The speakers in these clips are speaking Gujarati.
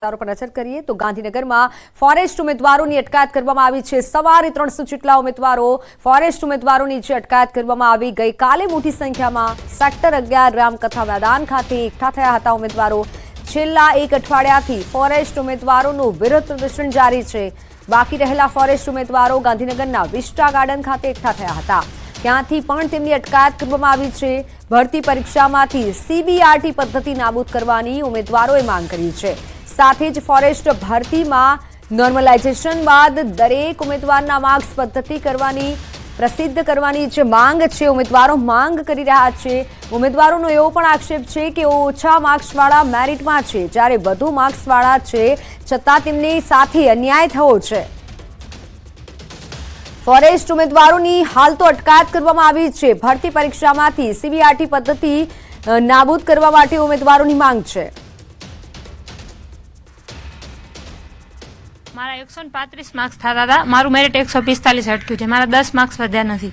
પર નજર કરીએ તો ગાંધીનગરમાં ફોરેસ્ટ ઉમેદવારોની અટકાયત કરવામાં આવી છે। સવારે 300 જેટલા ઉમેદવારો ફોરેસ્ટ ઉમેદવારોની જે અટકાયત કરવામાં આવી ગઈકાલે મોટી સંખ્યામાં સેક્ટર 11 રામકથા મેદાન ખાતે એકઠા થયા હતા। ઉમેદવારો છેલ્લા એક અઠવાડિયાથી ફોરેસ્ટ ઉમેદવારોનું વિરોધ પ્રદર્શન જારી છે। બાકી રહેલા ફોરેસ્ટ ઉમેદવારો ગાંધીનગરના વિસ્ટા ગાર્ડન ખાતે એકઠા થયા હતા। ત્યાંથી પણ તેમની અટકાયત કરવામાં આવી છે। ભરતી પરીક્ષામાંથી સીબીઆરટી પદ્ધતિ નાબૂદ કરવાની ઉમેદવારોએ માંગ કરી છે। સાથે જ ફોરેસ્ટ ભરતીમાં નોર્મલાઇઝેશન બાદ દરેક ઉમેદવારના માર્ક્સ પદ્ધતિ પ્રસિદ્ધ કરવાની જે માંગ છે ઉમેદવારો માંગ કરી રહ્યા છે। ઉમેદવારોનો એવો પણ આક્ષેપ છે કે ઓછા માર્ક્સવાળા મેરિટમાં છે, જ્યારે વધુ માર્ક્સવાળા છે છતાં તેમની સાથે અન્યાય થયો છે। ફોરેસ્ટ ઉમેદવારોની હાલ તો અટકાયત કરવામાં આવી છે। ભરતી પરીક્ષામાંથી સીબીઆરટી પદ્ધતિ નાબૂદ કરવા માટે ઉમેદવારોની માંગ છે। મારા 135 માર્ક્સ થતા હતા, મારું મેરિટ 145 અટક્યું છે। મારા 10 માર્ક્સ વધ્યા નથી,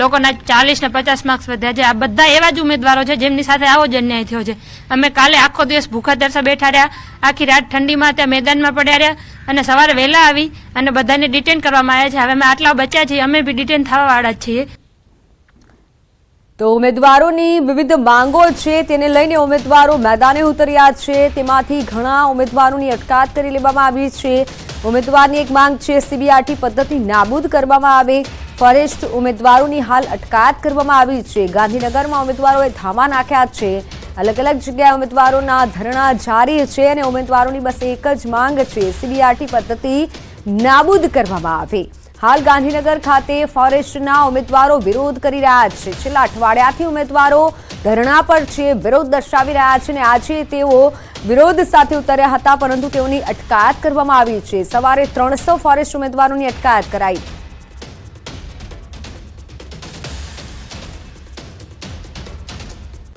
લોકોના 40 ને 50 માર્ક્સ વધ્યા છે। આ બધા એવા જ ઉમેદવારો છે જેમની સાથે આવો જ અન્યાય થયો છે। અમે કાલે આખો દિવસ ભૂખા તરસા બેઠા રહ્યા, આખી રાત ઠંડીમાં ત્યાં મેદાનમાં પડ્યા રહ્યા અને સવારે વહેલા આવી અને બધાને ડિટેન કરવામાં આવ્યા છે। હવે અમે આટલા બચ્યા છીએ, અમે બી ડિટેન થવા વાળા જ છીએ। તો ઉમેદવારોની વિવિધ માંગો છે તેને લઈને ઉમેદવારો મેદાને ઉતર્યા છે। તેમાંથી ઘણા ઉમેદવારોની અટકાયત કરી લેવામાં આવી છે। ઉમેદવારની એક માંગ છે સીબીઆરટી પદ્ધતિ નાબૂદ કરવામાં આવે। ફોરેસ્ટ ઉમેદવારોની હાલ અટકાયત કરવામાં આવી છે। ગાંધીનગરમાં ઉમેદવારોએ ધામા નાખ્યા છે। અલગ અલગ જગ્યાએ ઉમેદવારોના ધરણા જારી છે અને ઉમેદવારોની બસ એક જ માંગ છે, સીબીઆરટી પદ્ધતિ નાબૂદ કરવામાં આવે। હાલ ગાંધીનગર ખાતે ફોરેસ્ટના ઉમેદવારો વિરોધ કરી રહ્યા છે। છેલ્લા અઠવાડિયાથી ઉમેદવારો ધરણા પર છે, વિરોધ દર્શાવી રહ્યા છે અને આજે તેઓ વિરોધ સાથે ઉતર્યા હતા, પરંતુ તેઓની અટકાયત કરવામાં આવી છે। સવારે 300 ફોરેસ્ટ ઉમેદવારોની અટકાયત કરાઈ।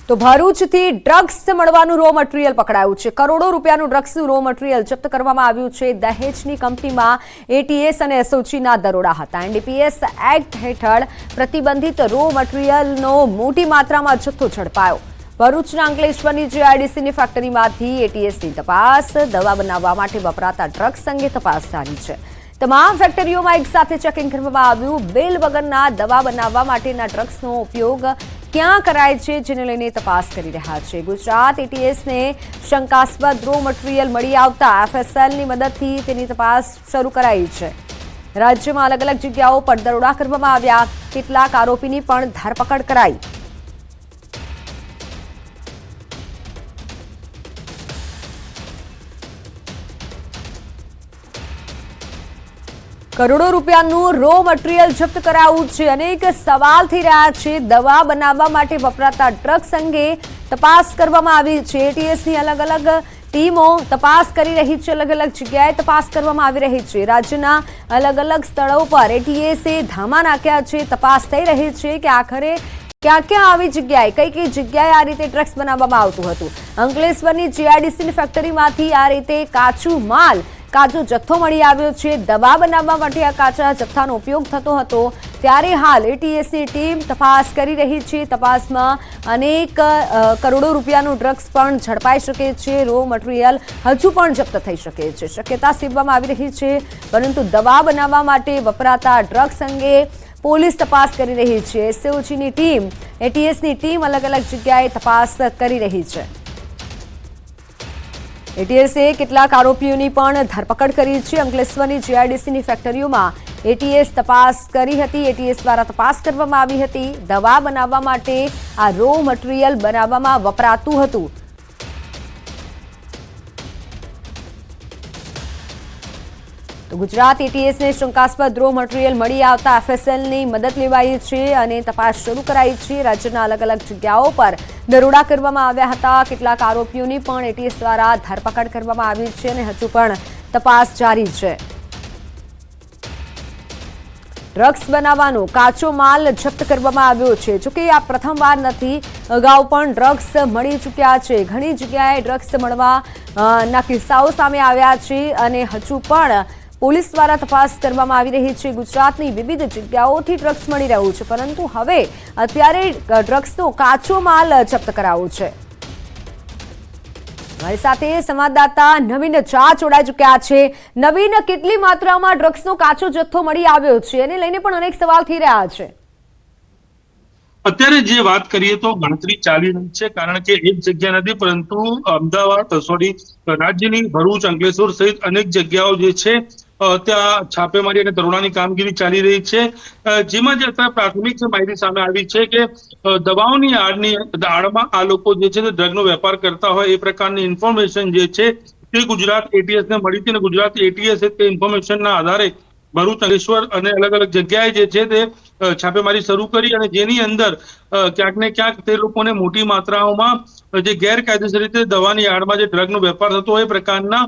તો ભરૂચથી ડ્રગ્સ મળવાનું રો મટીરિયલ પકડાયું છે। કરોડો રૂપિયાનું ડ્રગ્સનું રો મટીરિયલ જપ્ત કરવામાં આવ્યું છે। દહેજની કંપનીમાં એટીએસ અને એસઓજીના દરોડા હતા। એનડીપીએસ એક્ટ હેઠળ પ્રતિબંધિત રો મટીરિયલનો મોટી માત્રામાં જથ્થો ઝડપાયો। ભરૂચના અંકલેશ્વરની જીઆઈડીસીની ફેક્ટરીમાંથી એટીએસની તપાસ, દવા બનાવવા માટે વપરાતા ડ્રગ્સ અંગે તપાસ જારી છે। તમામ ફેક્ટરીઓમાં એકસાથે ચેકિંગ કરવામાં આવ્યું। બેલ વગરના દવા બનાવવા માટેના ડ્રગ્સનો ઉપયોગ ક્યાં કરાય છે જેને લઈને તપાસ કરી રહ્યા છે। ગુજરાત એટીએસને શંકાસ્પદ રો મટીરિયલ મળી આવતા એફએસએલની મદદથી તેની તપાસ શરૂ કરાઈ છે। રાજ્યમાં અલગ અલગ જગ્યાઓ પર દરોડા કરવામાં આવ્યા। કેટલાક આરોપીની પણ ધરપકડ કરાઈ। કરોડો રૂપિયાનું રો મટીરિયલ જપ્ત કરાયું છે। અનેક સવાલ થઈ રહ્યા છે। દવા બનાવવા માટે વપરાતા ડ્રગ્સ અંગે તપાસ કરવામાં આવી છે। એટીએસની અલગ અલગ ટીમો તપાસ કરી રહી છે। અલગ અલગ જગ્યાએ તપાસ કરવામાં આવી રહી છે। રાજ્યના અલગ અલગ સ્થળો પર એટીએસે ધામા નાખ્યા છે। તપાસ થઈ રહી છે કે આખરે ક્યાં આવી જગ્યાએ કઈ જગ્યાએ આ રીતે ડ્રગ્સ બનાવવામાં આવતું હતું। અંકલેશ્વરની જીઆઈડીસીની ફેક્ટરીમાંથી આ રીતે કાચો જથ્થો મળી આવ્યો છે। દવા બનાવવા માટે આ કાચા જથ્થાનો ઉપયોગ થતો હતો, ત્યારે હાલ એટીએસની ટીમ તપાસ કરી રહી છે। તપાસમાં અનેક કરોડો રૂપિયાનું ડ્રગ્સ પણ ઝડપાઈ શકે છે। રો મટીરિયલ હજુ પણ જપ્ત થઈ શકે છે, શક્યતા સેવવામાં આવી રહી છે, પરંતુ દવા બનાવવા માટે વપરાતા ડ્રગ્સ અંગે પોલીસ તપાસ કરી રહી છે। એસઓજીની ટીમ, એટીએસની ટીમ અલગ અલગ જગ્યાએ તપાસ કરી રહી છે। એટીએસે કેટલાક આરોપીઓની પણ ધરપકડ કરી છે। અંકલેશ્વરની જીઆઈડીસીની ફેક્ટરીઓમાં એટીએસ તપાસ કરી હતી। એટીએસ દ્વારા તપાસ કરવામાં આવી હતી। દવા બનાવવા માટે આ રો મટીરિયલ બનાવવામાં વપરાતું હતું। તો ગુજરાત એટીએસને શંકાસ્પદ રો મટીરિયલ મળી આવતા એફએસએલની મદદ લેવાઈ છે અને તપાસ શરૂ કરાઈ છે। રાજ્યના અલગ અલગ જગ્યાઓ પર દરોડા કરવામાં આવ્યા હતા। કેટલાક આરોપીઓની પણ એટીએસ દ્વારા ધરપકડ કરવામાં આવી છે અને હજુ પણ તપાસ જારી છે। ડ્રગ્સ બનાવવાનો કાચો માલ જપ્ત કરવામાં આવ્યો છે। જોકે આ પ્રથમવાર નથી, અગાઉ પણ ડ્રગ્સ મળી ચૂક્યા છે। ઘણી જગ્યાએ ડ્રગ્સ મળવાના કિસ્સાઓ સામે આવ્યા છે અને હજુ પણ પોલીસ દ્વારા તપાસ કરવામાં આવી રહી છે। ગુજરાતની વિવિધ જગ્યાઓથી ડ્રગ્સ મળી રહ્યું છે, પરંતુ હવે અત્યારે ડ્રગ્સનો કાચો માલ જપ્ત કરાયો છે। મારી સાથે સંવાદદાતા નવીન ઝા જોડાઈ ચૂક્યા છે। નવીન, કેટલી માત્રામાં ડ્રગ્સનો કાચો જથ્થો મળી આવ્યો છે એને લઈને પણ અનેક સવાલ થઈ રહ્યા છે। અત્યારે જે વાત કરીએ તો ગણતરી ચાલી રહી છે, કારણ કે એક જગ્યા નથી પરંતુ અમદાવાદ રાજ્યની ભરૂચ, અંકલેશ્વર સહિત અનેક જગ્યાઓ જે છે ત્યાં છાપેમારી અને દરોડાની કામગીરી ચાલી રહી છે, જેમાં જે અત્યારે પ્રાથમિક માહિતી સામે આવી છે કે દવાઓની આડમાં આ લોકો જે છે તે ડ્રગનો વેપાર કરતા હોય એ પ્રકારની ઇન્ફોર્મેશન જે છે તે ગુજરાત એટીએસ ને મળી હતી અને ગુજરાત એટીએસ તે ઇન્ફોર્મેશનના આધારે ભરૂચ, અંકલેશ્વર અને અલગ અલગ જગ્યાએ જે છે તે છાપેમારી શરૂ કરી અને જેની અંદર ક્યાંક ને ક્યાંક તે લોકોને મોટી માત્રાઓમાં જે ગેરકાયદેસર રીતે દવાની આડમાં જે ડ્રગનો વેપાર થતો હોય એ પ્રકારના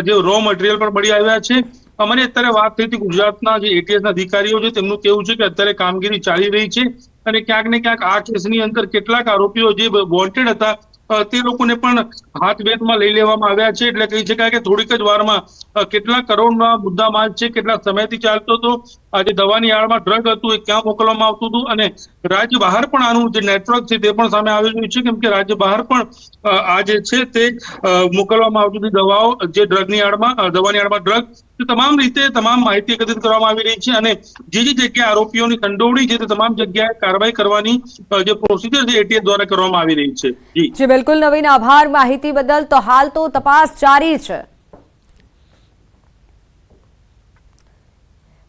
જે રો મટીરિયલ પણ મળી આવ્યા છે। અમારી અત્યારે વાત થઈ હતી ગુજરાતના જે એટીએસના અધિકારીઓ છે તેમનું કહેવું છે કે અત્યારે કામગીરી ચાલી રહી છે અને ક્યાંક ને ક્યાંક આ કેસની અંદર કેટલાક આરોપીઓ જે વોન્ટેડ હતા તે લોકોને પણ હાથવેધમાં લઈ લેવામાં આવ્યા છે। એટલે કહી શકાય કે થોડીક જ વારમાં કેટલા કરોડના મુદ્દા માલ છે, કેટલા સમયથી ચાલતો હતો આ જે દવાની આડમાં ડ્રગ હતું એ ક્યાં મોકલવામાં આવતું હતું અને રાજ્ય બહાર પણ આનું જે નેટવર્ક છે તે પણ સામે આવી રહ્યું છે, કેમ કે રાજ્ય બહાર પણ આ જે છે તે મોકલવામાં આવતી હતી દવાઓ, જે દવાની આડમાં ડ્રગ, તમામ રીતે તમામ માહિતી એકત્રિત કરવામાં આવી રહી છે અને જે જગ્યાએ આરોપીઓની સંડોવણી છે તે તમામ જગ્યાએ કાર્યવાહી કરવાની જે પ્રોસિજર છે એટીએસ દ્વારા કરવામાં આવી રહી છે। જી બિલકુલ નવીન, આભાર માહિતી બદલ। તો હાલ તો તપાસ જારી છે।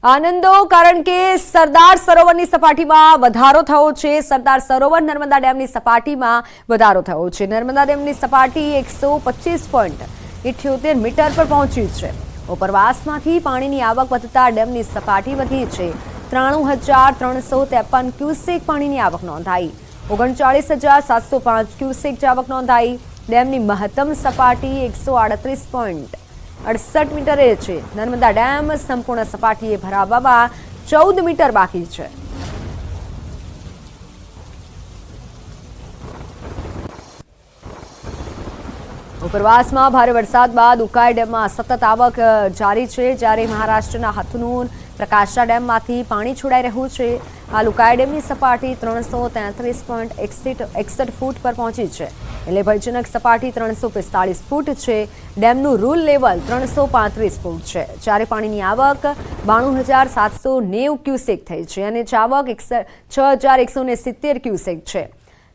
આનંદો, કારણ કે સરદાર સરોવરની સપાટીમાં વધારો થયો છે। સરદાર સરોવર નર્મદા ડેમની સપાટીમાં વધારો થયો છે। નર્મદા ડેમની સપાટી 125.78 મીટર પર પહોંચી છે। ઉપરવાસમાંથી પાણીની આવક વધતા ડેમની સપાટી વધી છે। 93,353 ક્યુસેક પાણીની આવક નોંધાઈ। 39,705 ક્યુસેક આવક નોંધાઈ। ડેમની મહત્તમ સપાટી 138.68 મીટરે છે। નર્મદા ડેમ સંપૂર્ણ સપાટીએ ભરાવામાં 14 મીટર બાકી છે। ઉપરવાસમાં ભારે વરસાદ બાદ ઉકાઈ ડેમમાં સતત આવક જારી છે, જ્યારે મહારાષ્ટ્રના હથનૂર પ્રકાશા ડેમમાંથી પાણી છોડાઈ રહ્યું છે। હાલ ઉકાઈ ડેમની સપાટી 333.61 ફૂટ પર પહોંચી છે, એટલે ભયજનક સપાટી 345 ફૂટ છે। ડેમનું રૂલ લેવલ 335 ફૂટ છે, જ્યારે પાણીની આવક 92,790 ક્યુસેક થઈ છે અને ચાવક 6,170 ક્યુસેક છે।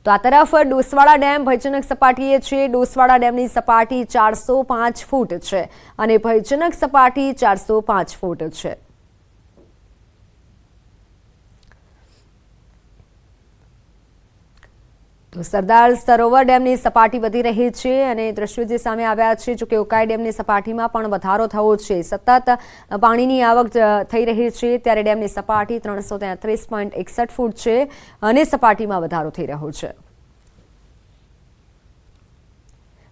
તો આ તરફ ડોસવાડા ડેમ ભયજનક સપાટીએ છે। ડોસવાડા ડેમની સપાટી 405 ફૂટ છે અને ભયજનક સપાટી 405 ફૂટ છે। તો સરદાર સરોવર ડેમની સપાટી વધી રહી છે અને દ્રશ્યો જે સામે આવ્યા છે, જોકે ઉકાઈ ડેમની સપાટીમાં પણ વધારો થયો છે। સતત પાણીની આવક થઈ રહી છે, ત્યારે ડેમની સપાટી 333.61 ફૂટ છે અને સપાટીમાં વધારો થઈ રહ્યો છે।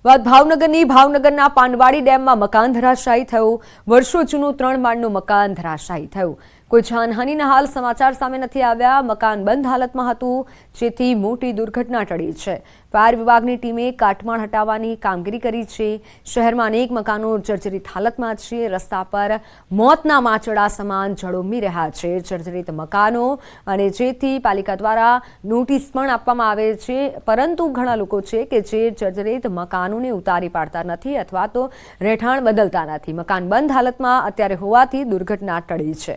વાત ભાવનગરના પાનવાડી ડેમમાં મકાન ધરાશાયી થયું। વર્ષો જૂનું 3 માળનું મકાન ધરાશાયી થયું। કોઈ જાનહાનિના હાલ સમાચાર સામે નથી આવ્યા। મકાન બંધ હાલતમાં હતું, જેથી મોટી દુર્ઘટના ટળી છે। ફાયર વિભાગની ટીમે કાટમાળ હટાવવાની કામગીરી કરી છે। શહેરમાં અનેક મકાનો જર્જરિત હાલતમાં છે। રસ્તા પર મોતના માંચડા સમાન ઝળુમી રહ્યા છે જર્જરિત મકાનો, અને જેથી પાલિકા દ્વારા નોટિસ પણ આપવામાં આવે છે, પરંતુ ઘણા લોકો છે કે જે જર્જરિત મકાનોને ઉતારી પાડતા નથી અથવા તો રહેઠાણ બદલતા નથી। મકાન બંધ હાલતમાં અત્યારે હોવાથી દુર્ઘટના ટળી છે।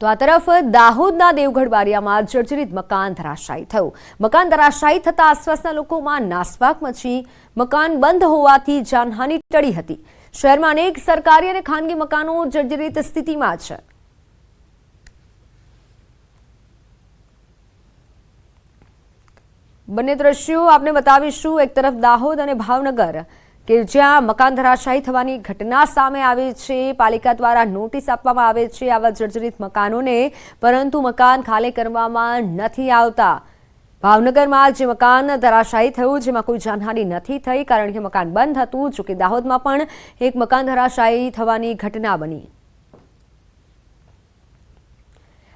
તો આ તરફ દાહોદના દેવગઢ બારિયામાં જર્જરિત મકાન ધરાશાયી થયું। મકાન ધરાશાયી થતા આસપાસના લોકોમાં નાસભાગ મચી। મકાન બંધ હોવાથી જાનહાનિ ટળી હતી। શહેરમાં અનેક સરકારી અને ખાનગી મકાનો જર્જરિત સ્થિતિમાં છે। બંને દ્રશ્યો આપને બતાવીશું। એક તરફ દાહોદ અને ભાવનગર કે જ્યાં મકાન ધરાશાયી થવાની ઘટના સામે આવી છે। પાલિકા દ્વારા નોટિસ આપવામાં આવે છે આવા જર્જરિત મકાનોને, પરંતુ મકાન ખાલી કરવામાં નથી આવતા। ભાવનગરમાં જે મકાન ધરાશાયી થયું, જેમાં કોઈ જાનહાનિ નથી થઈ કારણ કે મકાન બંધ હતું, જોકે દાહોદમાં પણ એક મકાન ધરાશાયી થવાની ઘટના બની।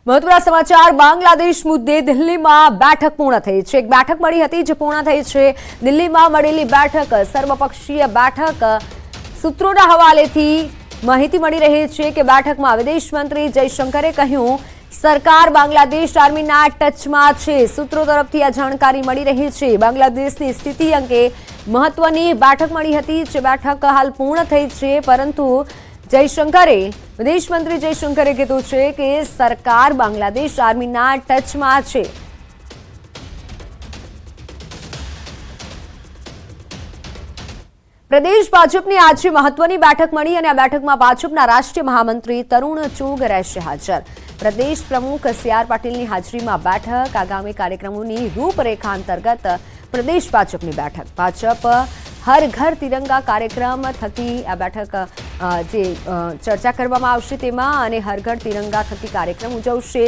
મહત્વના સમાચાર, બાંગ્લાદેશ મુદ્દે દિલ્હીમાં બેઠક પૂર્ણ થઈ છે। એક બેઠક મળી હતી જે પૂર્ણ થઈ છે। દિલ્હીમાં મળેલી બેઠક સર્વપક્ષીય બેઠક। સૂત્રોના હવાલેથી માહિતી મળી રહી છે કે બેઠકમાં વિદેશ મંત્રી જયશંકરે કહ્યું સરકાર બાંગ્લાદેશ આર્મીના ટચમાં છે. સૂત્રો તરફથી આ જાણકારી મળી રહી છે. બાંગ્લાદેશની સ્થિતિ અંગે મહત્વની બેઠક મળી હતી, જે બેઠક હાલ પૂર્ણ થઈ છે. પરંતુ વિદેશ મંત્રી જયશંકરે કીધું છે કે સરકાર બાંગ્લાદેશ આર્મીના ટચમાં છે. પ્રદેશ ભાજપની આજે મહત્વની બેઠક મળી અને આ બેઠકમાં ભાજપના રાષ્ટ્રીય મહામંત્રી તરુણ ચુગ રહેશે હાજર. પ્રદેશ પ્રમુખ સી.આર. પાટીલની હાજરીમાં બેઠક. આગામી કાર્યક્રમોની રૂપરેખા અંતર્ગત પ્રદેશ ભાજપની બેઠક. ભાજપ હર ઘર તિરંગા કાર્યક્રમ થકી આ બેઠક જે ચર્ચા કરવામાં આવશે તેમાં, અને હર ઘર તિરંગા થકી કાર્યક્રમ ઉજવશે.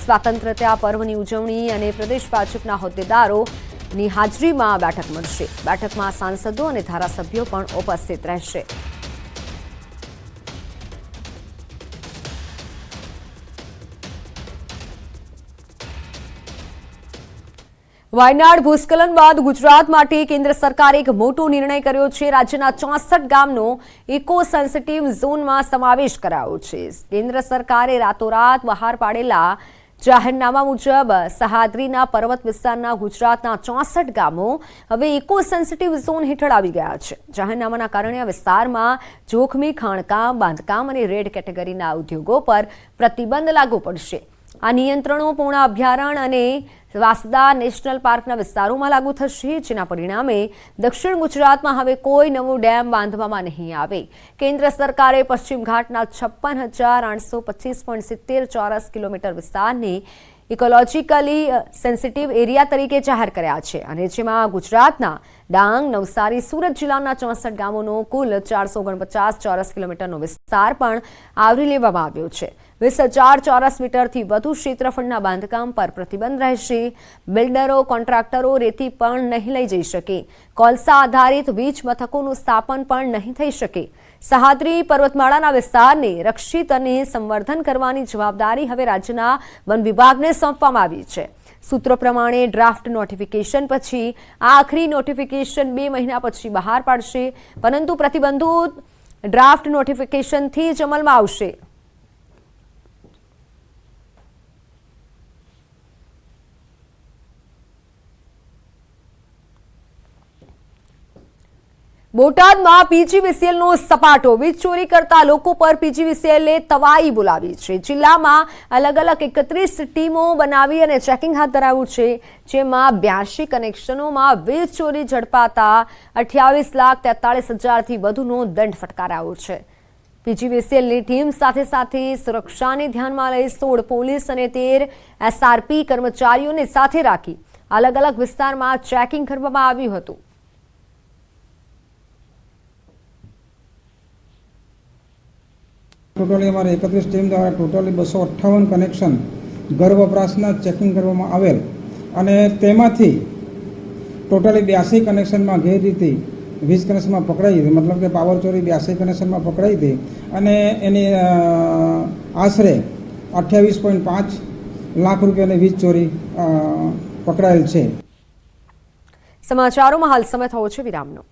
સ્વાતંત્ર્યતા પર્વની ઉજવણી અને પ્રદેશ ભાજપના હોદ્દેદારોની હાજરીમાં બેઠક મળશે. બેઠકમાં સાંસદો અને ધારાસભ્યો પણ ઉપસ્થિત રહેશે. વાયનાડ ભૂસ્ખલન બાદ ગુજરાત માટે કેન્દ્ર સરકારે એક મોટો નિર્ણય કર્યો છે. રાજ્યના 64 ગામનો ઇકો સેન્સિટિવ ઝોનમાં સમાવેશ કરાયો છે. કેન્દ્ર સરકારે રાતોરાત બહાર પાડેલા જાહેરનામા મુજબ સહ્યાદ્રીના પર્વત વિસ્તારના ગુજરાતના 64 ગામો હવે ઇકો સેન્સિટિવ ઝોન હેઠળ આવી ગયા છે. જાહેરનામાના કારણે આ વિસ્તારમાં જોખમી ખાણકામ, બાંધકામ અને રેડ કેટેગરીના ઉદ્યોગો પર પ્રતિબંધ લાગુ પડશે. આ નિયંત્રણો પૂર્ણા અભયારણ્ય અને વાંસદા નેશનલ પાર્કના વિસ્તારોમાં લાગુ થશે, જેના પરિણામે દક્ષિણ ગુજરાતમાં હવે કોઈ નવો ડેમ બાંધવામાં નહીં આવે. કેન્દ્ર સરકારે પશ્ચિમ ઘાટના 56,825.70 ચોરસ કિલોમીટર વિસ્તારને ઇકોલોજીકલી સેન્સિટિવ એરિયા તરીકે જાહેર કર્યા છે, અને જેમાં ગુજરાતના ડાંગ, નવસારી, સુરત જિલ્લાના 64 ગામોનો કુલ 449 ચોરસ કિલોમીટરનો વિસ્તાર પણ આવરી લેવામાં આવ્યો છે. 20,000 ચોરસ મીટરથી વધુ ક્ષેત્રફળના બાંધકામ પર પ્રતિબંધ રહેશે. બિલ્ડરો, કોન્ટ્રાક્ટરો રેતી પણ નહીં લઈ જઈ શકે. કોલસા આધારિત વીજ મથકોનું સ્થાપન પણ નહીં થઈ શકે. સહ્યાદ્રી પર્વતમાળાના વિસ્તારને રક્ષિત અને સંવર્ધન કરવાની જવાબદારી હવે રાજ્યના વન વિભાગને સોંપવામાં આવી છે. સૂત્રો પ્રમાણે ડ્રાફ્ટ નોટિફિકેશન પછી આખરી નોટિફિકેશન 2 મહિના પછી બહાર પાડશે, પરંતુ પ્રતિબંધો ડ્રાફ્ટ નોટિફિકેશનથી જ અમલમાં આવશે. બોટાદમાં પીજીવીસીએલનો સપાટો. વીજ ચોરી કરતા લોકો પર પીજીવીસીએલે તવાઈ બોલાવી છે. જિલ્લામાં અલગ અલગ 31 ટીમો બનાવી અને ચેકિંગ હાથ ધરાયું છે, જેમાં 82 કનેક્શનોમાં વીજ ચોરી ઝડપાતા 28,43,000થી વધુનો દંડ ફટકારાયો છે. પીજીવીસીએલની ટીમ સાથે સુરક્ષાને ધ્યાનમાં લઈ 16 પોલીસ અને 13 એસઆરપી કર્મચારીઓને સાથે રાખી અલગ અલગ વિસ્તારમાં ચેકિંગ કરવામાં આવ્યું હતું. ટોટલી અમારે 31 ટીમ દ્વારા ટોટલી 258 કનેક્શન ઘર વપરાશના ચેકિંગ કરવામાં આવેલ, અને તેમાંથી ટોટલી 82 કનેક્શનમાં ગેરરીતિ 20 કનેક્શનમાં પકડાઈ હતી, મતલબ કે પાવર ચોરી 82 કનેક્શનમાં પકડાઈ હતી, અને એની આશરે 28.5 લાખ રૂપિયાની વીજ ચોરી પકડાયેલ છે. સમાચારોમાં હાલ સમય થયો છે વિરામનો.